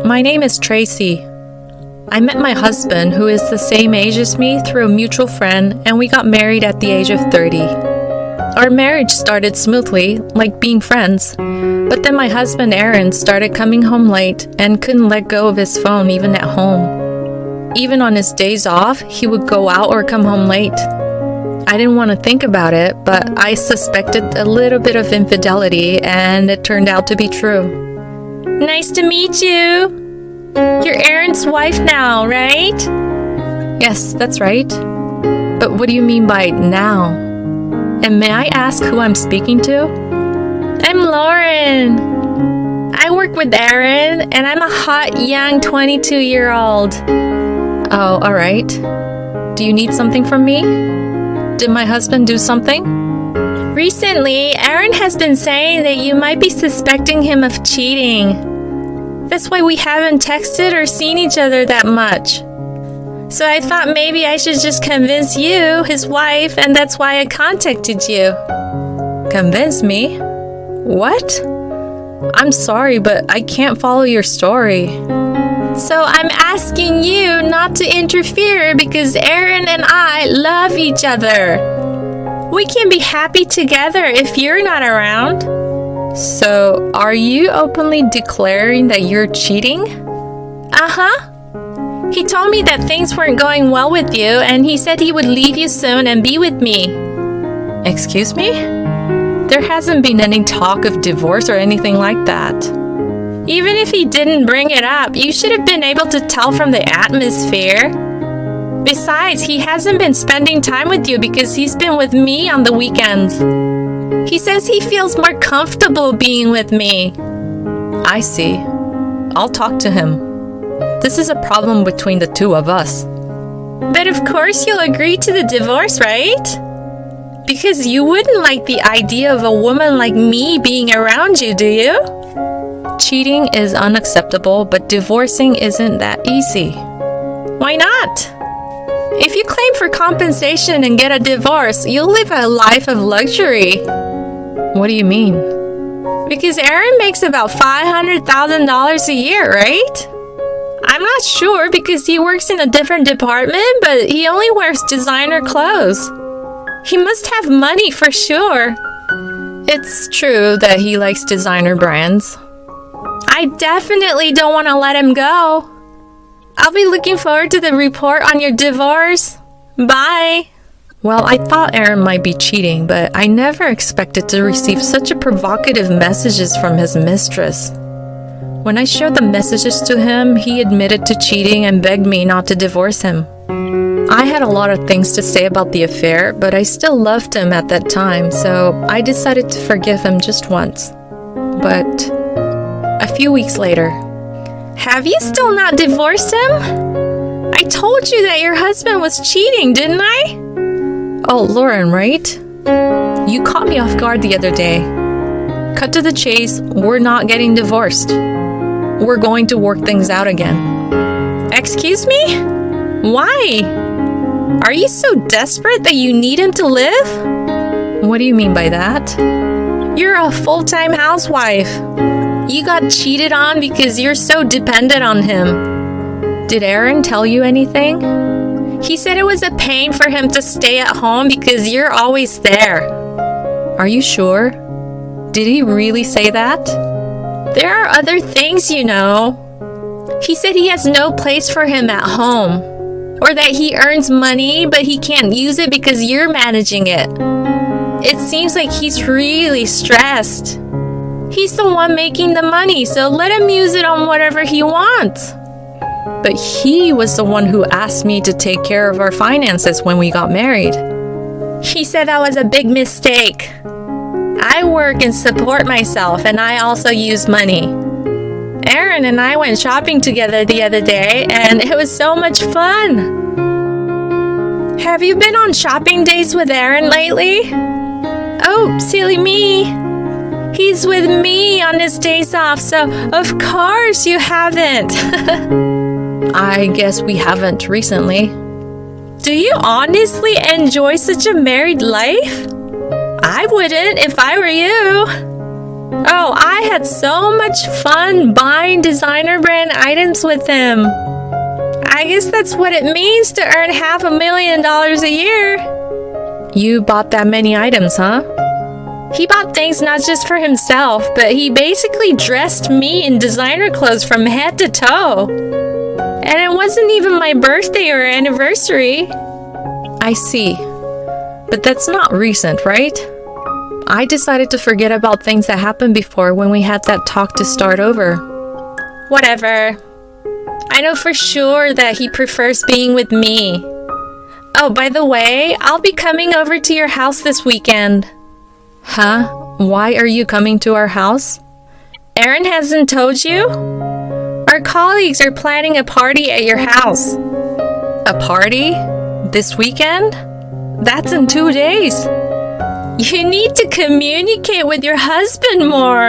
My name is Tracy. I met my husband, who is the same age as me, through a mutual friend, and we got married at the age of 30. Our marriage started smoothly, like being friends, but then my husband Aaron started coming home late and couldn't let go of his phone even at home. Even on his days off, he would go out or come home late. I didn't want to think about it, but I suspected a little bit of infidelity, and it turned out to be true. Nice to meet you. You're Aaron's wife now, right? Yes, that's right. But what do you mean by now? And may I ask who I'm speaking to? I'm Lauren. I work with Aaron, and I'm a hot, young 22-year-old. Oh, all right. Do you need something from me? Did my husband do something? Recently, Aaron has been saying that you might be suspecting him of cheating. That's why we haven't texted or seen each other that much. So I thought maybe I should just convince you, his wife, and that's why I contacted you. Convince me? What? I'm sorry, but I can't follow your story. So I'm asking you not to interfere because Aaron and I love each other. We can be happy together if you're not around. So, are you openly declaring that you're cheating? Uh-huh. He told me that things weren't going well with you, and he said he would leave you soon and be with me. Excuse me? There hasn't been any talk of divorce or anything like that. Even if he didn't bring it up, you should have been able to tell from the atmosphere. Besides, he hasn't been spending time with you because he's been with me on the weekends. He says he feels more comfortable being with me. I see. I'll talk to him. This is a problem between the two of us. But of course you'll agree to the divorce, right? Because you wouldn't like the idea of a woman like me being around you, do you? Cheating is unacceptable, but divorcing isn't that easy. Why not? If you claim for compensation and get a divorce, you'll live a life of luxury. What do you mean? Because Aaron makes about $500,000 a year, right? I'm not sure because he works in a different department, but he only wears designer clothes. He must have money for sure. It's true that he likes designer brands. I definitely don't want to let him go. I'll be looking forward to the report on your divorce. Bye. Well, I thought Aaron might be cheating, but I never expected to receive such a provocative messages from his mistress. When I showed the messages to him, he admitted to cheating and begged me not to divorce him. I had a lot of things to say about the affair, but I still loved him at that time, so I decided to forgive him just once. But a few weeks later, have you still not divorced him? I told you that your husband was cheating, didn't I? Oh, Lauren, right? You caught me off guard the other day. Cut to the chase, we're not getting divorced. We're going to work things out again. Excuse me? Why? Are you so desperate that you need him to live? What do you mean by that? You're a full-time housewife. You got cheated on because you're so dependent on him. Did Aaron tell you anything? He said it was a pain for him to stay at home because you're always there. Are you sure? Did he really say that? There are other things, you know. He said he has no place for him at home. Or that he earns money, but he can't use it because you're managing it. It seems like he's really stressed. He's the one making the money, so let him use it on whatever he wants. But he was the one who asked me to take care of our finances when we got married. He said that was a big mistake. I work and support myself, and I also use money. Aaron and I went shopping together the other day, and it was so much fun. Have you been on shopping dates with Aaron lately? Oh, silly me. He's with me on his days off, so of course you haven't. I guess we haven't recently. Do you honestly enjoy such a married life? I wouldn't if I were you. Oh, I had so much fun buying designer brand items with him. I guess that's what it means to earn $500,000 a year. You bought that many items, huh? He bought things not just for himself, but he basically dressed me in designer clothes from head to toe. And it wasn't even my birthday or anniversary. I see. But that's not recent, right? I decided to forget about things that happened before when we had that talk to start over. Whatever. I know for sure that he prefers being with me. Oh, by the way, I'll be coming over to your house this weekend. Huh? Why are you coming to our house? Aaron hasn't told you? Our colleagues are planning a party at your house. A party? This weekend? That's in 2 days. You need to communicate with your husband more.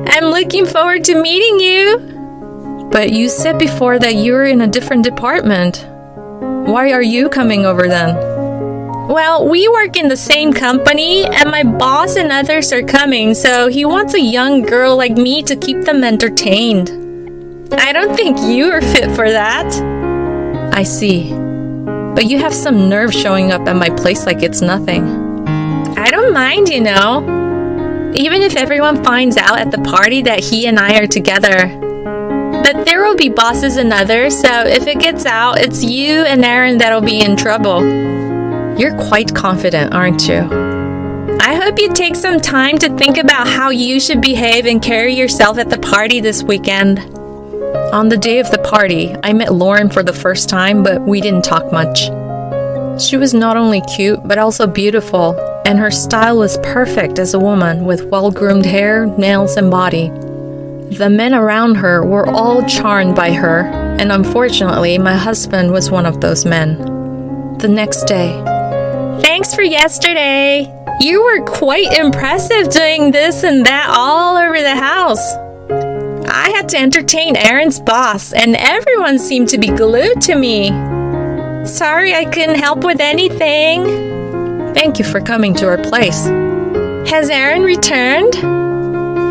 I'm looking forward to meeting you. But you said before that you were in a different department. Why are you coming over then? Well, we work in the same company and my boss and others are coming, so he wants a young girl like me to keep them entertained. I don't think you are fit for that. I see. But you have some nerve showing up at my place like it's nothing. I don't mind, you know. Even if everyone finds out at the party that he and I are together. But there will be bosses and others, so if it gets out, it's you and Aaron that'll be in trouble. You're quite confident, aren't you? I hope you take some time to think about how you should behave and carry yourself at the party this weekend. On the day of the party, I met Lauren for the first time, but we didn't talk much. She was not only cute, but also beautiful, and her style was perfect as a woman with well-groomed hair, nails, and body. The men around her were all charmed by her, and unfortunately, my husband was one of those men. The next day, thanks for yesterday. You were quite impressive doing this and that all over the house. I had to entertain Aaron's boss, and everyone seemed to be glued to me. Sorry I couldn't help with anything. Thank you for coming to our place. Has Aaron returned?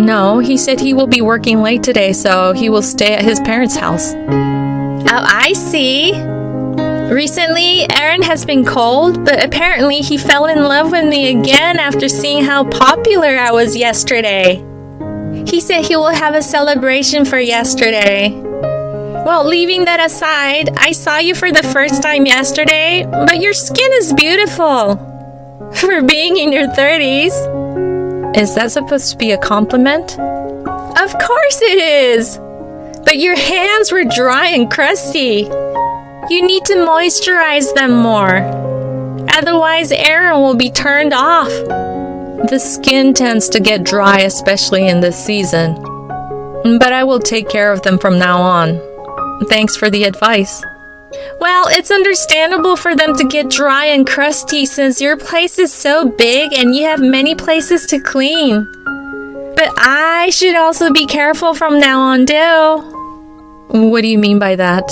No, he said he will be working late today, so he will stay at his parents' house. Oh, I see. Recently, Aaron has been cold, but apparently he fell in love with me again after seeing how popular I was yesterday. He said he will have a celebration for yesterday. Well, leaving that aside, I saw you for the first time yesterday, but your skin is beautiful. For being in your 30s. Is that supposed to be a compliment? Of course it is! But your hands were dry and crusty. You need to moisturize them more. Otherwise, Aaron will be turned off. The skin tends to get dry, especially in this season. But I will take care of them from now on. Thanks for the advice. Well, it's understandable for them to get dry and crusty since your place is so big and you have many places to clean. But I should also be careful from now on, too. What do you mean by that?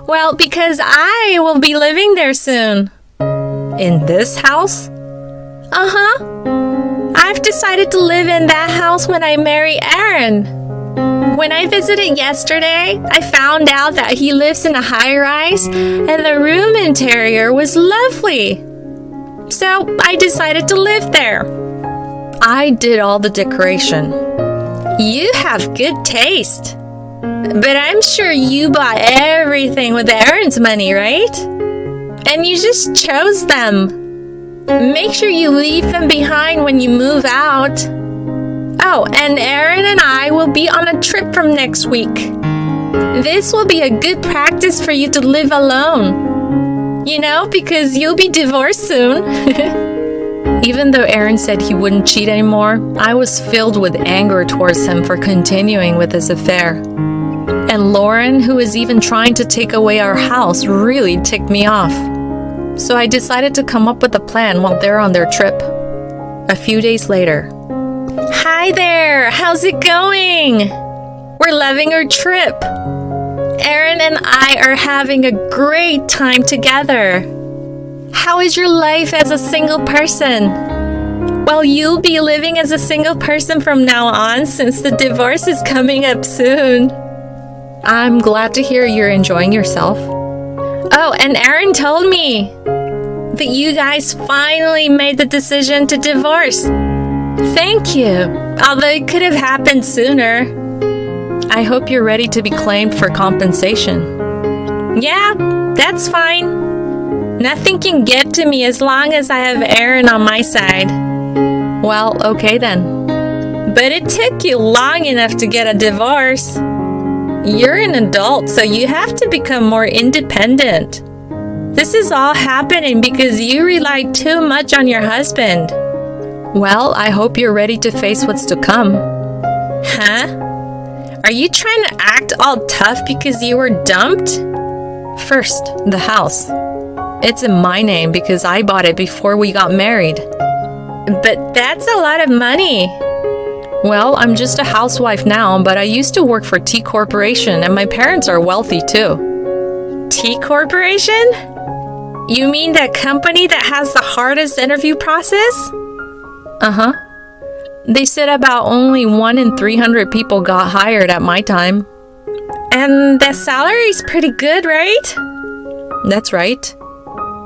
Well, because I will be living there soon. In this house? Uh-huh. I've decided to live in that house when I marry Aaron. When I visited yesterday, I found out that he lives in a high-rise and the room interior was lovely. So I decided to live there. I did all the decoration. You have good taste. But I'm sure you bought everything with Aaron's money, right? And you just chose them. Make sure you leave them behind when you move out. Oh, and Aaron and I will be on a trip from next week. This will be a good practice for you to live alone. You know, because you'll be divorced soon. Even though Aaron said he wouldn't cheat anymore, I was filled with anger towards him for continuing with this affair. And Lauren, who is even trying to take away our house, really ticked me off. So I decided to come up with a plan while they're on their trip. A few days later. Hi there! How's it going? We're loving our trip. Aaron and I are having a great time together. How is your life as a single person? Well, you'll be living as a single person from now on since the divorce is coming up soon. I'm glad to hear you're enjoying yourself. Oh, and Aaron told me that you guys finally made the decision to divorce. Thank you, although it could have happened sooner. I hope you're ready to be claimed for compensation. Yeah, that's fine. Nothing can get to me as long as I have Aaron on my side. Well, okay then. But it took you long enough to get a divorce. You're an adult, so you have to become more independent. This is all happening because you relied too much on your husband. Well, I hope you're ready to face what's to come. Huh? Are you trying to act all tough because you were dumped? First, the house. It's in my name because I bought it before we got married. But that's a lot of money. Well, I'm just a housewife now, but I used to work for T Corporation and my parents are wealthy too. T Corporation? You mean that company that has the hardest interview process? Uh-huh. They said about only 1 in 300 people got hired at my time. And the salary's pretty good, right? That's right.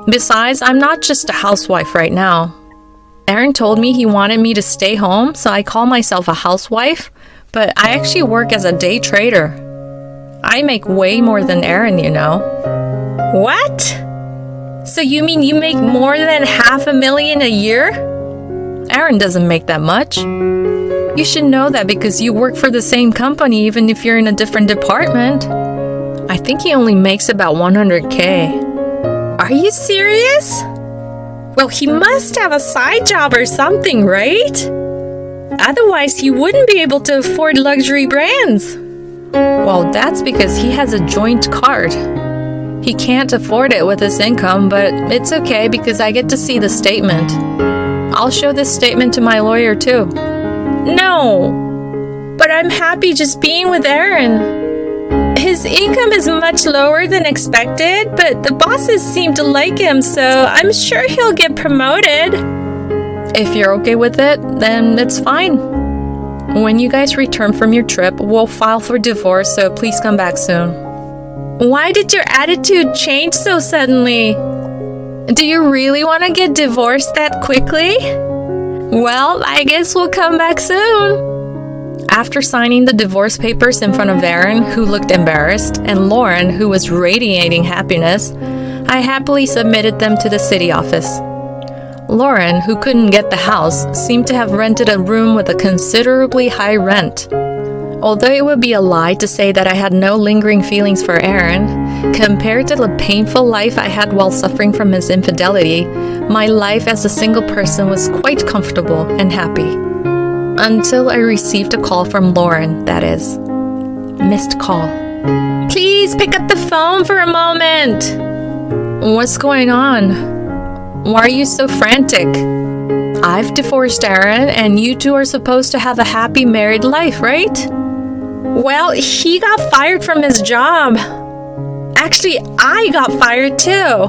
Besides, I'm not just a housewife right now. Aaron told me he wanted me to stay home, so I call myself a housewife, but I actually work as a day trader. I make way more than Aaron, you know. What? So you mean you make more than $500,000 a year? Aaron doesn't make that much. You should know that because you work for the same company even if you're in a different department. I think he only makes about $100K. Are you serious? Well, he must have a side job or something, right? Otherwise, he wouldn't be able to afford luxury brands. Well, that's because he has a joint card. He can't afford it with his income, but it's okay because I get to see the statement. I'll show this statement to my lawyer too. No, but I'm happy just being with Aaron. His income is much lower than expected, but the bosses seem to like him, so I'm sure he'll get promoted. If you're okay with it, then it's fine. When you guys return from your trip, we'll file for divorce, so please come back soon. Why did your attitude change so suddenly? Do you really want to get divorced that quickly? Well, I guess we'll come back soon. After signing the divorce papers in front of Aaron, who looked embarrassed, and Lauren, who was radiating happiness, I happily submitted them to the city office. Lauren, who couldn't get the house, seemed to have rented a room with a considerably high rent. Although it would be a lie to say that I had no lingering feelings for Aaron, compared to the painful life I had while suffering from his infidelity, my life as a single person was quite comfortable and happy. Until I received a call from Lauren, that is. Missed call. Please pick up the phone for a moment. What's going on? Why are you so frantic? I've divorced Aaron, and you two are supposed to have a happy married life, right? Well, he got fired from his job. Actually, I got fired too.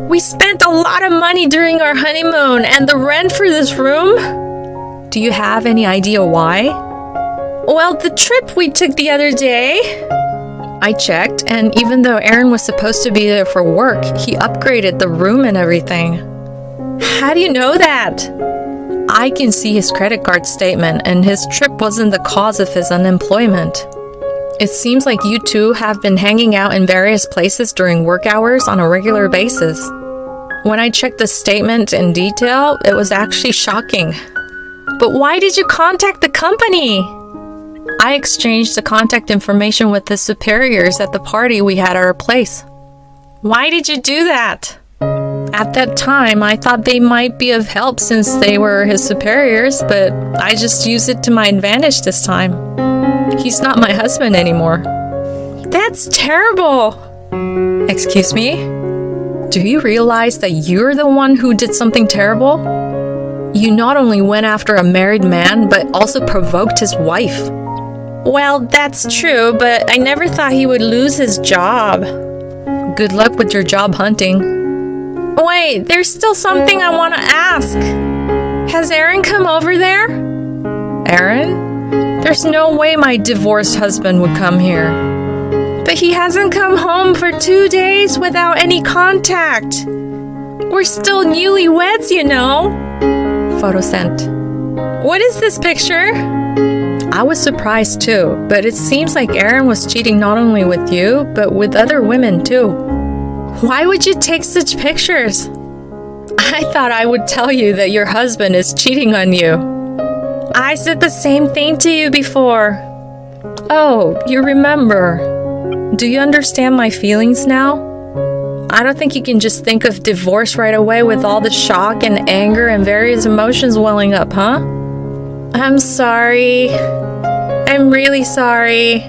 We spent a lot of money during our honeymoon, and the rent for this room... Do you have any idea why? Well, the trip we took the other day. I checked, and even though Aaron was supposed to be there for work, he upgraded the room and everything. How do you know that? I can see his credit card statement, and his trip wasn't the cause of his unemployment. It seems like you two have been hanging out in various places during work hours on a regular basis. When I checked the statement in detail, it was actually shocking. But why did you contact the company? I exchanged the contact information with the superiors at the party we had at our place. Why did you do that? At that time, I thought they might be of help since they were his superiors, but I just used it to my advantage this time. He's not my husband anymore. That's terrible. Excuse me? Do you realize that you're the one who did something terrible? You not only went after a married man, but also provoked his wife. Well, that's true, but I never thought he would lose his job. Good luck with your job hunting. Wait, there's still something I want to ask. Has Aaron come over there? Aaron? There's no way my divorced husband would come here. But he hasn't come home for 2 days without any contact. We're still newlyweds, you know. Photo sent. What is this picture? I was surprised too, but it seems like Aaron was cheating not only with you, but with other women too. Why would you take such pictures? I thought I would tell you that your husband is cheating on you. I said the same thing to you before. Oh, you remember. Do you understand my feelings now? I don't think you can just think of divorce right away with all the shock and anger and various emotions welling up, huh? I'm sorry. I'm really sorry.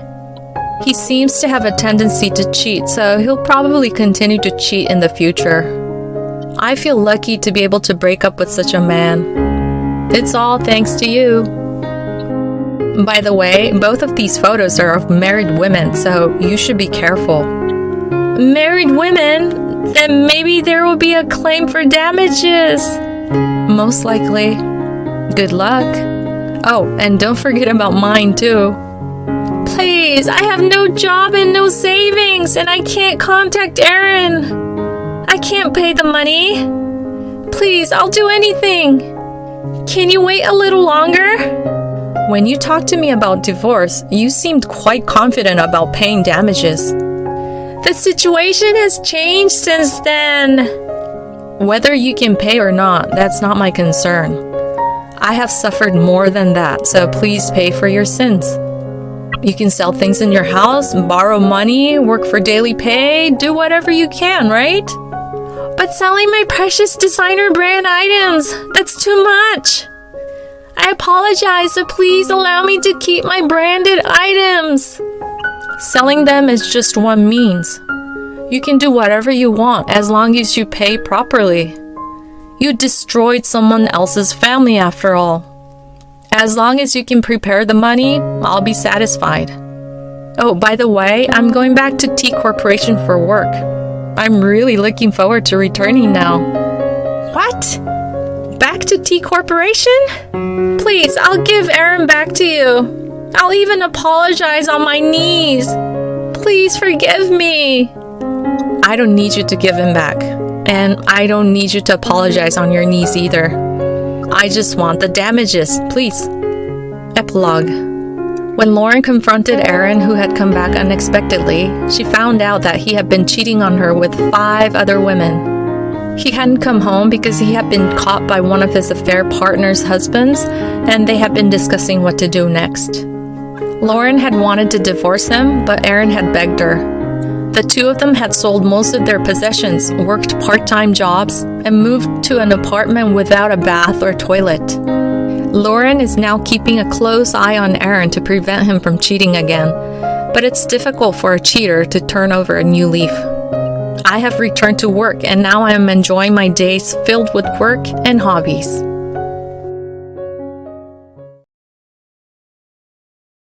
He seems to have a tendency to cheat, so he'll probably continue to cheat in the future. I feel lucky to be able to break up with such a man. It's all thanks to you. By the way, both of these photos are of married women, so you should be careful. Married women? Then maybe there will be a claim for damages. Most likely. Good luck. Oh, and don't forget about mine too. Please, I have no job and no savings, and I can't contact Aaron. I can't pay the money. Please, I'll do anything. Can you wait a little longer? When you talked to me about divorce, you seemed quite confident about paying damages. The situation has changed since then. Whether you can pay or not, that's not my concern. I have suffered more than that, so please pay for your sins. You can sell things in your house, borrow money, work for daily pay, do whatever you can, right? But selling my precious designer brand items, that's too much. I apologize, so please allow me to keep my branded items. Selling them is just one means. You can do whatever you want as long as you pay properly. You destroyed someone else's family after all. As long as you can prepare the money, I'll be satisfied. Oh, by the way, I'm going back to T Corporation for work. I'm really looking forward to returning now. What? Back to T Corporation? Please, I'll give Aaron back to you. I'll even apologize on my knees. Please forgive me. I don't need you to give him back. And I don't need you to apologize on your knees either. I just want the damages, please. Epilogue. When Lauren confronted Aaron, who had come back unexpectedly, she found out that he had been cheating on her with 5 other women. He hadn't come home because he had been caught by one of his affair partner's husbands, and they had been discussing what to do next. Lauren had wanted to divorce him, but Aaron had begged her. The two of them had sold most of their possessions, worked part-time jobs, and moved to an apartment without a bath or toilet. Lauren is now keeping a close eye on Aaron to prevent him from cheating again, but it's difficult for a cheater to turn over a new leaf. I have returned to work, and now I am enjoying my days filled with work and hobbies.